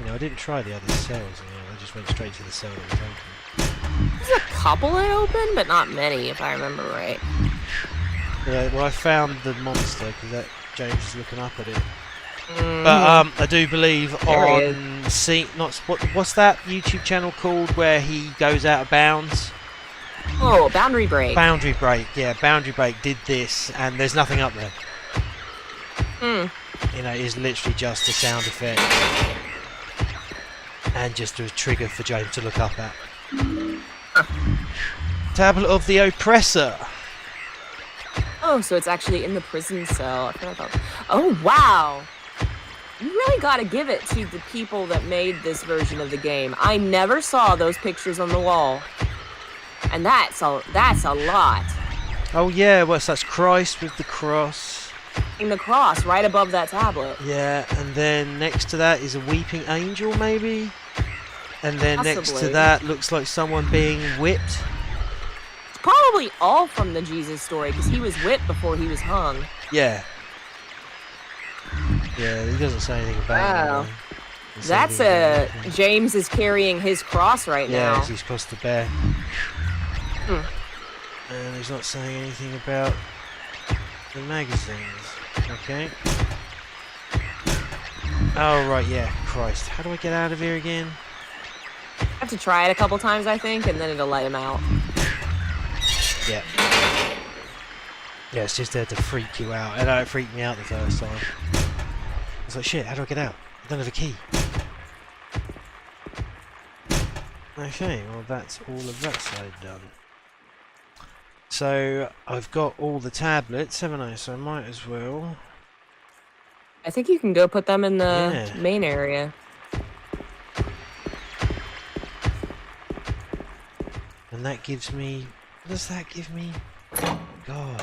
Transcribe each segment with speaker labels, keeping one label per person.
Speaker 1: You know, I didn't try the other cells. You know, I just went straight to the cell that was open.
Speaker 2: There's a couple I opened, but not many, if I remember right.
Speaker 1: Yeah, well, I found the monster because that James is looking up at it. But I do believe what's that YouTube channel called where he goes out of bounds?
Speaker 2: Oh, Boundary Break.
Speaker 1: Boundary Break, yeah, Boundary Break did this, and there's nothing up there. You know, it's literally just a sound effect, and just a trigger for James to look up at. Tablet of the Oppressor.
Speaker 2: Oh, so it's actually in the prison cell. I forgot about. Oh, wow. You really got to give it to the people that made this version of the game. I never saw those pictures on the wall, and that's a lot.
Speaker 1: Oh yeah, what's that's Christ with the cross.
Speaker 2: In the cross, right above that tablet.
Speaker 1: Yeah, and then next to that is a weeping angel, maybe. And then next to that looks like someone being whipped.
Speaker 2: It's probably all from the Jesus story, because he was whipped before he was hung.
Speaker 1: Yeah. Yeah, he doesn't say anything about it.
Speaker 2: That's James is carrying his cross right now.
Speaker 1: Yeah, he's crossed the bear. And he's not saying anything about the magazines. Okay. Oh, right, yeah. Christ. How do I get out of here again?
Speaker 2: I have to try it a couple times, I think, and then it'll let him out.
Speaker 1: Yeah. Yeah, it's just there to freak you out. And it freaked me out the first time. I was like, shit, how do I get out? I don't have a key. Okay, well that's all of that side done. So, I've got all the tablets, haven't I? So I might as well...
Speaker 2: I think you can go put them in the main area.
Speaker 1: And that gives me... What does that give me? God.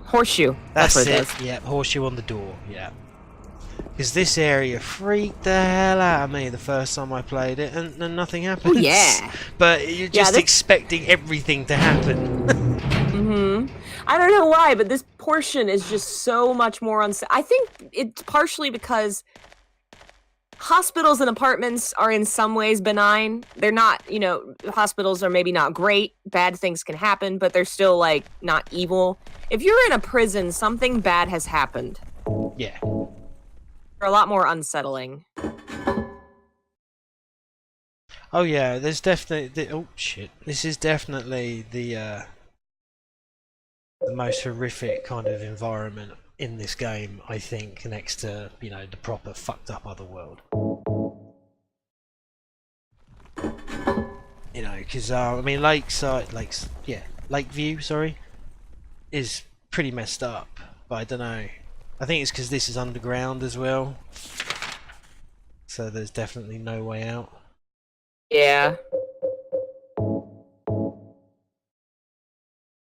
Speaker 2: Horseshoe. That's what it does.
Speaker 1: Yeah, horseshoe on the door, yeah. Because this area freaked the hell out of me the first time I played it, and nothing happens.
Speaker 2: Oh, yeah.
Speaker 1: But you're just expecting everything to happen.
Speaker 2: I don't know why, but this portion is just so much more I think it's partially because hospitals and apartments are in some ways benign. They're not, you know, hospitals are maybe not great. Bad things can happen, but they're still, like, not evil. If you're in a prison, something bad has happened.
Speaker 1: Yeah.
Speaker 2: They're a lot more unsettling.
Speaker 1: Oh yeah, there's definitely... oh shit. This is definitely the most horrific kind of environment in this game, I think, next to, you know, the proper fucked up other world. You know, because, I mean, Lakeview, sorry, is pretty messed up, but I don't know. I think it's because this is underground as well. So there's definitely no way out.
Speaker 2: Yeah.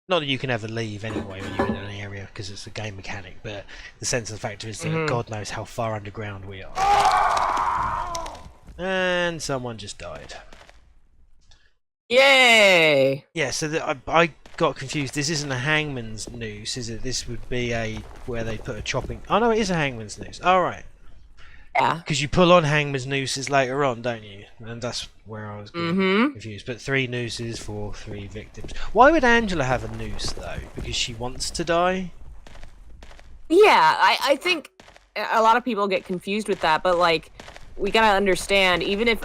Speaker 1: Not that you can ever leave anyway when you're in an area, because it's a game mechanic, but the sense of the factor is that God knows how far underground we are. And someone just died.
Speaker 2: Yay!
Speaker 1: Yeah, so I got confused. This isn't a hangman's noose, is it? This would be where they put a chopping... Oh no, it is a hangman's noose. Alright.
Speaker 2: Yeah.
Speaker 1: Because you pull on hangman's nooses later on, don't you? And that's where I was getting confused. But 3 nooses for 3 victims. Why would Angela have a noose, though? Because she wants to die?
Speaker 2: Yeah, I think a lot of people get confused with that, but, like, we gotta understand, even if,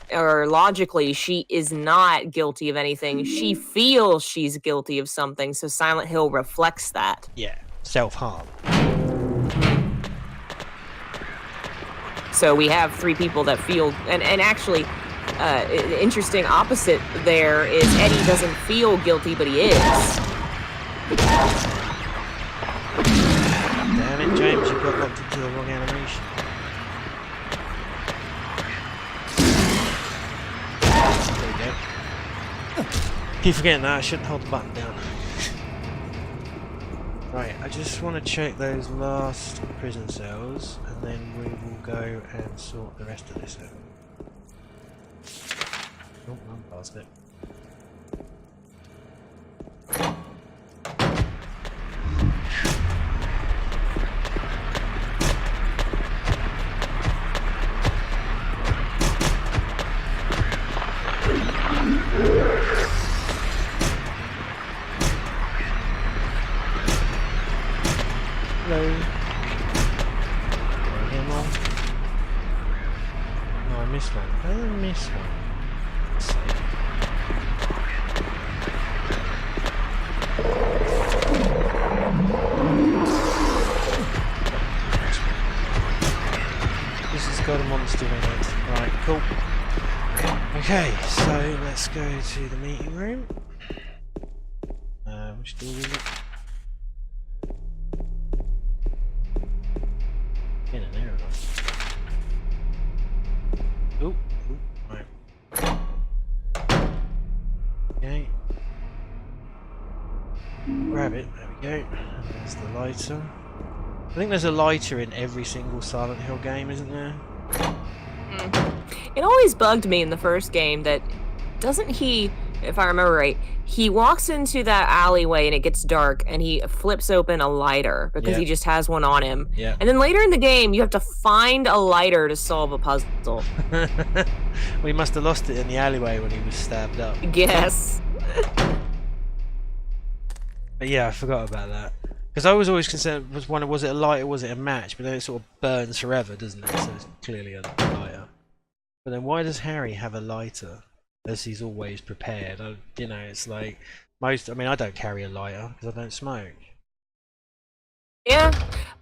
Speaker 2: or logically, she is not guilty of anything, she feels she's guilty of something, so Silent Hill reflects that.
Speaker 1: Yeah, self-harm.
Speaker 2: So we have 3 people that feel, and actually, the interesting opposite there is Eddie doesn't feel guilty, but he is.
Speaker 1: Damn it, James, you got locked into the wrong animation. There we go. Keep forgetting that, I shouldn't hold the button down. Right, I just want to check those last prison cells, and then we will go and sort the rest of this out. Oh, I'm past it. Hello. Again, on. No, I missed one. How did I miss one? This has got a monster in it. Right, cool. Okay, so let's go to the meeting room. Which door is it? In and there or not? Oh, right. Okay. Grab it, there we go. And there's the lighter. I think there's a lighter in every single Silent Hill game, isn't there?
Speaker 2: It always bugged me in the first game that doesn't he, if I remember right, he walks into that alleyway and it gets dark and he flips open a lighter because he just has one on him.
Speaker 1: Yeah.
Speaker 2: And then later in the game, you have to find a lighter to solve a puzzle.
Speaker 1: We must have lost it in the alleyway when he was stabbed up.
Speaker 2: Yes.
Speaker 1: But yeah, I forgot about that. Because I was always concerned, was it a lighter or was it a match? But then it sort of burns forever, doesn't it? So it's clearly a lighter. But then why does Harry have a lighter? As he's always prepared. You know, it's like most. I mean, I don't carry a lighter because I don't smoke.
Speaker 2: Yeah,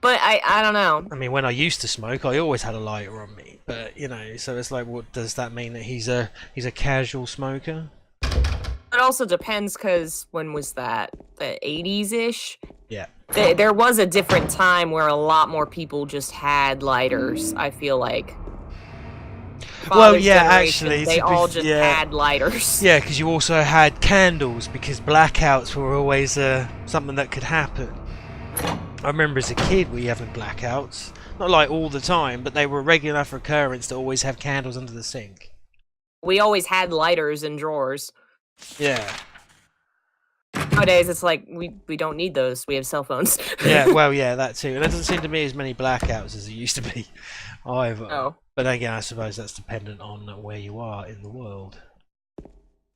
Speaker 2: but I don't know.
Speaker 1: I mean, when I used to smoke, I always had a lighter on me. But you know, so it's like, what does that mean that he's a casual smoker?
Speaker 2: It also depends because when was that? The 80s-ish?
Speaker 1: Yeah.
Speaker 2: There was a different time where a lot more people just had lighters, I feel like.
Speaker 1: Well, yeah, actually,
Speaker 2: they all just had lighters.
Speaker 1: Yeah, because you also had candles, because blackouts were always something that could happen. I remember as a kid we having blackouts, not like all the time, but they were a regular enough occurrence to always have candles under the sink.
Speaker 2: We always had lighters in drawers.
Speaker 1: Yeah.
Speaker 2: Nowadays, it's like we don't need those. We have cell phones.
Speaker 1: Yeah, well, yeah, that too. And there doesn't seem to be as many blackouts as there used to be either.
Speaker 2: Oh.
Speaker 1: But again, I suppose that's dependent on where you are in the world.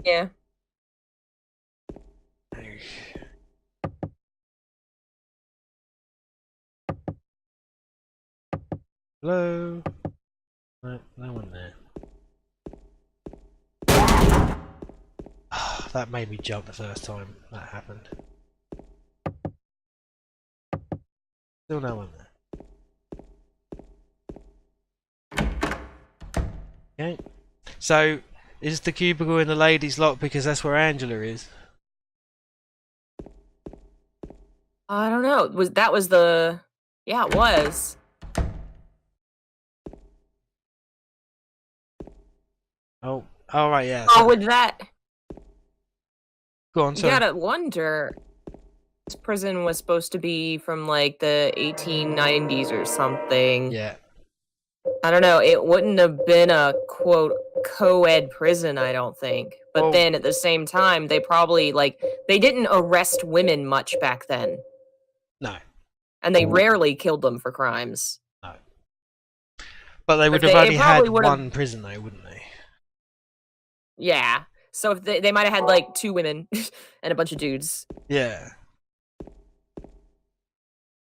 Speaker 2: Yeah.
Speaker 1: Hello? No one there. That made me jump the first time that happened. Still no one there. Okay. So, is the cubicle in the ladies' locked because that's where Angela is?
Speaker 2: I don't know. That was the... Yeah, it was.
Speaker 1: Oh, right, yeah.
Speaker 2: Oh, with that...
Speaker 1: Go on, sorry.
Speaker 2: You gotta wonder... This prison was supposed to be from, like, the 1890s or something.
Speaker 1: Yeah.
Speaker 2: I don't know, it wouldn't have been a, quote, co-ed prison, I don't think. But then, at the same time, they probably, like, they didn't arrest women much back then.
Speaker 1: No.
Speaker 2: And they rarely killed them for crimes.
Speaker 1: No. But they would have only had one prison, though, wouldn't they?
Speaker 2: Yeah. So if they might have had, like, 2 women and a bunch of dudes.
Speaker 1: Yeah.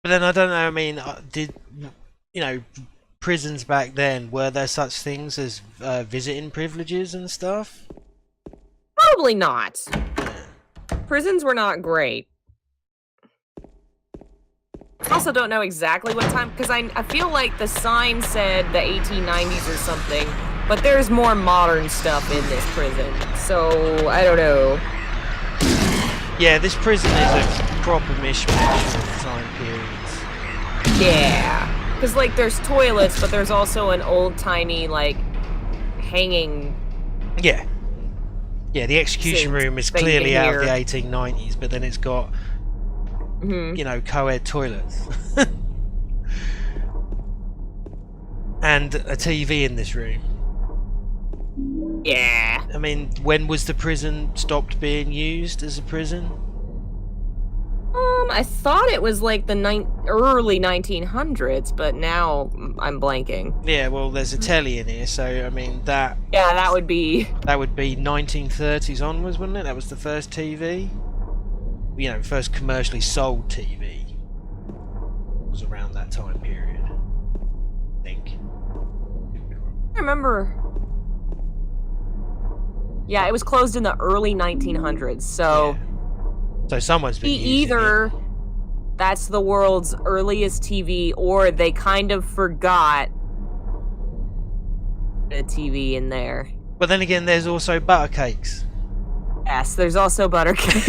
Speaker 1: But then, I don't know, I mean, did, you know... prisons back then, were there such things as visiting privileges and stuff?
Speaker 2: Probably not.
Speaker 1: Yeah.
Speaker 2: Prisons were not great. I also don't know exactly what time, because I feel like the sign said the 1890s or something, but there's more modern stuff in this prison, so I don't know.
Speaker 1: Yeah, this prison is a proper mishmash of time periods.
Speaker 2: Yeah. Because, like, there's toilets, but there's also an old-timey, like, hanging...
Speaker 1: Yeah. Yeah, the execution room is clearly out of the 1890s, but then it's got, you know, co-ed toilets. And a TV in this room.
Speaker 2: Yeah.
Speaker 1: I mean, when was the prison stopped being used as a prison?
Speaker 2: I thought it was like the early 1900s, but now I'm blanking.
Speaker 1: Yeah, well, there's a telly in here, so I mean that.
Speaker 2: Yeah, that would be
Speaker 1: 1930s onwards, wouldn't it? That was the first TV. You know, first commercially sold TV. was around that time period. I think.
Speaker 2: I remember. Yeah, it was closed in the early 1900s, so...
Speaker 1: Yeah. So someone's been using
Speaker 2: either that's the world's earliest TV, or they kind of forgot a TV in there.
Speaker 1: But then again, there's also butter cakes.
Speaker 2: Yes, there's also butter cake.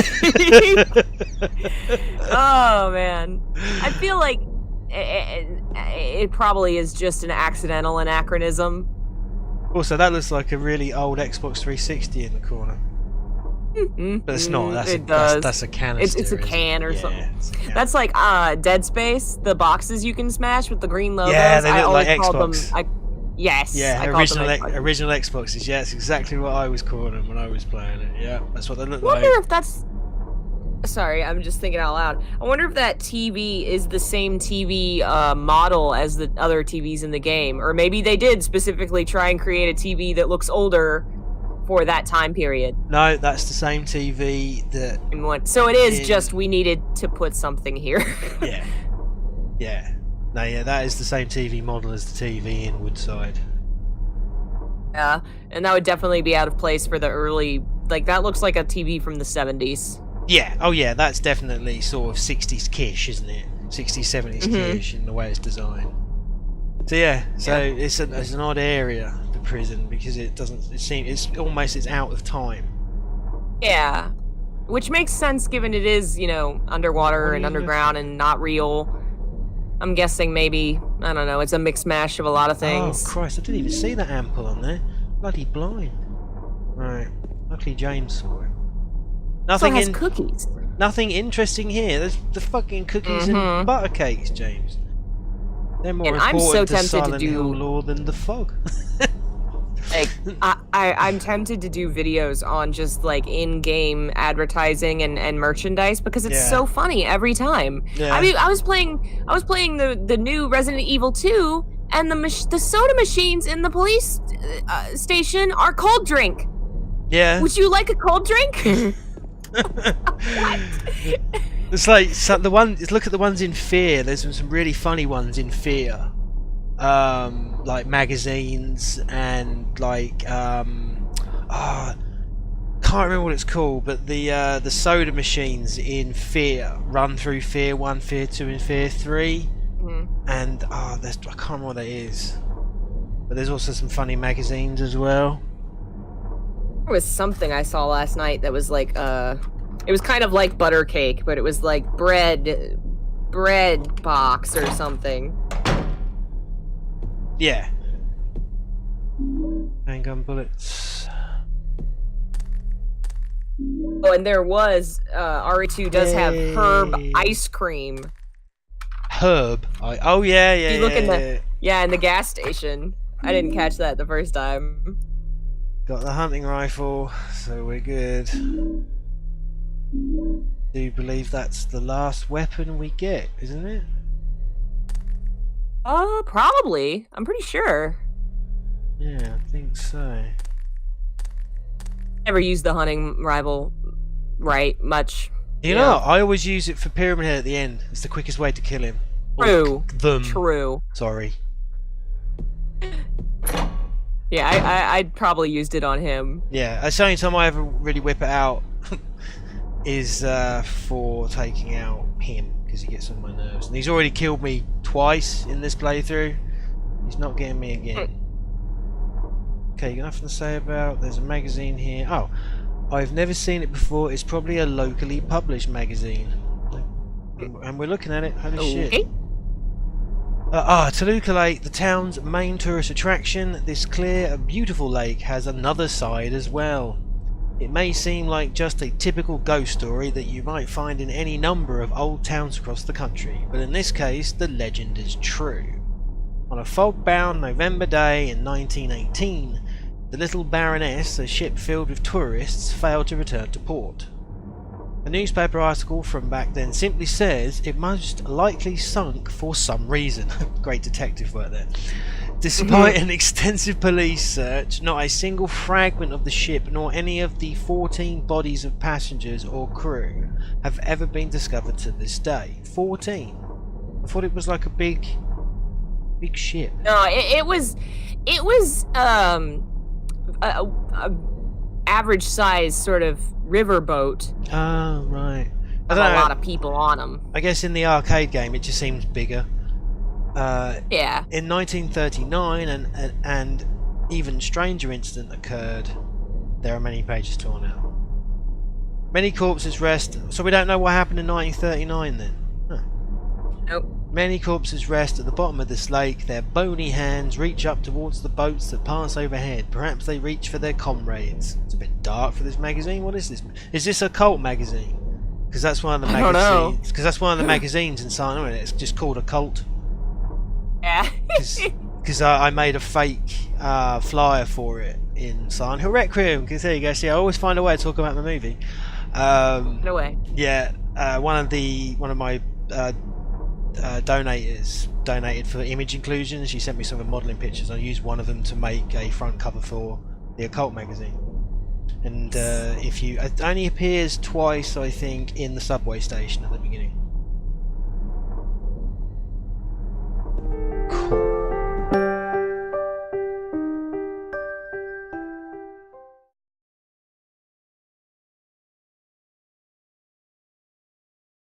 Speaker 2: Oh, man. I feel like it probably is just an accidental anachronism.
Speaker 1: Also, that looks like a really old Xbox 360 in the corner. But it's not. That's a canister.
Speaker 2: It's a can or something.
Speaker 1: It's a can.
Speaker 2: That's like Dead Space, the boxes you can smash with the green logos.
Speaker 1: Yeah, they look like
Speaker 2: Xbox.
Speaker 1: Xbox.
Speaker 2: Yes.
Speaker 1: Yeah,
Speaker 2: I
Speaker 1: original Xboxes. Yeah, it's exactly what I was calling them when I was playing it. Yeah, that's what they look like.
Speaker 2: I wonder if that's... Sorry, I'm just thinking out loud. I wonder if that TV is the same TV model as the other TVs in the game. Or maybe they did specifically try and create a TV that looks older for that time period.
Speaker 1: No, that's the same TV that...
Speaker 2: So it is just we needed to put something here.
Speaker 1: Yeah. Yeah. No, yeah, that is the same TV model as the TV in Woodside.
Speaker 2: Yeah, and that would definitely be out of place for the early... Like, that looks like a TV from the 70s.
Speaker 1: Yeah, oh yeah, that's definitely sort of 60s kish, isn't it? 60s, 70s kish in the way it's designed. So yeah, it's an odd area, the prison, because it's out of time.
Speaker 2: Yeah, which makes sense given it is, underwater and underground and not real. I'm guessing maybe, I don't know, it's a mixed mash of a lot of things.
Speaker 1: Oh Christ, I didn't even see that ample on there. Bloody blind. Right, luckily James saw it.
Speaker 2: Nothing has cookies.
Speaker 1: Nothing interesting here. There's the fucking cookies and butter cakes, James. They're more important to Silent Hill lore than the fog.
Speaker 2: Like, I'm tempted to do videos on just like in-game advertising and merchandise because it's so funny every time. Yeah. I mean, I was playing the new Resident Evil 2, and the soda machines in the police station are cold drink.
Speaker 1: Yeah.
Speaker 2: Would you like a cold drink? What?
Speaker 1: It's like look at the ones in Fear. There's some really funny ones in Fear, like magazines and like can't remember what it's called, but the soda machines in Fear run through Fear 1, Fear 2, and Fear 3, and I can't remember what that is. But there's also some funny magazines as well.
Speaker 2: There was something I saw last night that was like it was kind of like butter cake, but it was like bread box or something.
Speaker 1: Yeah. Handgun bullets.
Speaker 2: Oh, and there was RE2 does have herb ice cream.
Speaker 1: Herb? Oh yeah.
Speaker 2: You look in the gas station. I didn't catch that the first time.
Speaker 1: Got the hunting rifle, so we're good. Do you believe that's the last weapon we get, isn't it?
Speaker 2: Probably. I'm pretty sure.
Speaker 1: Yeah, I think so.
Speaker 2: Never used the hunting rifle much.
Speaker 1: You know, I always use it for Pyramid Head at the end. It's the quickest way to kill him.
Speaker 2: True.
Speaker 1: Them.
Speaker 2: True.
Speaker 1: Sorry.
Speaker 2: Yeah, I'd probably used it on him.
Speaker 1: Yeah, that's the only time I ever really whip it out is for taking out him, because he gets on my nerves. And he's already killed me twice in this playthrough. He's not getting me again. Okay, you got nothing to say about... There's a magazine here. Oh, I've never seen it before. It's probably a locally published magazine. And we're looking at it. Holy shit. Toluca Lake, the town's main tourist attraction. This clear and beautiful lake has another side as well. It may seem like just a typical ghost story that you might find in any number of old towns across the country, but in this case the legend is true. On a fog-bound November day in 1918, the Little Baroness, a ship filled with tourists, failed to return to port. A newspaper article from back then simply says it most likely sunk for some reason. Great detective work there. Despite an extensive police search, not a single fragment of the ship nor any of the 14 bodies of passengers or crew have ever been discovered to this day. 14. I thought it was like a big ship.
Speaker 2: No, it was a average size sort of riverboat.
Speaker 1: Oh, right. I
Speaker 2: With
Speaker 1: don't
Speaker 2: a
Speaker 1: know.
Speaker 2: lot of people on them.
Speaker 1: I guess in the arcade game it just seems bigger.
Speaker 2: Yeah.
Speaker 1: In 1939, and even stranger incident occurred. There are many pages torn out. Many corpses rest. So we don't know what happened in 1939 then. Huh.
Speaker 2: Nope.
Speaker 1: Many corpses rest at the bottom of this lake. Their bony hands reach up towards the boats that pass overhead. Perhaps they reach for their comrades. It's a bit dark for this magazine. What is this? Is this a cult magazine? Because that's one of the
Speaker 2: I don't know.
Speaker 1: magazines. Because that's one of the magazines in Silent Hill. It's just called a cult.
Speaker 2: Yeah.
Speaker 1: Because I made a fake flyer for it in Silent Hill Requiem. Because there you go. See, I always find a way to talk about my movie.
Speaker 2: No way.
Speaker 1: Yeah, one of my donators donated for image inclusion. She sent me some of the modelling pictures. I used one of them to make a front cover for the Occult magazine. And it only appears twice, I think, in the subway station at the beginning.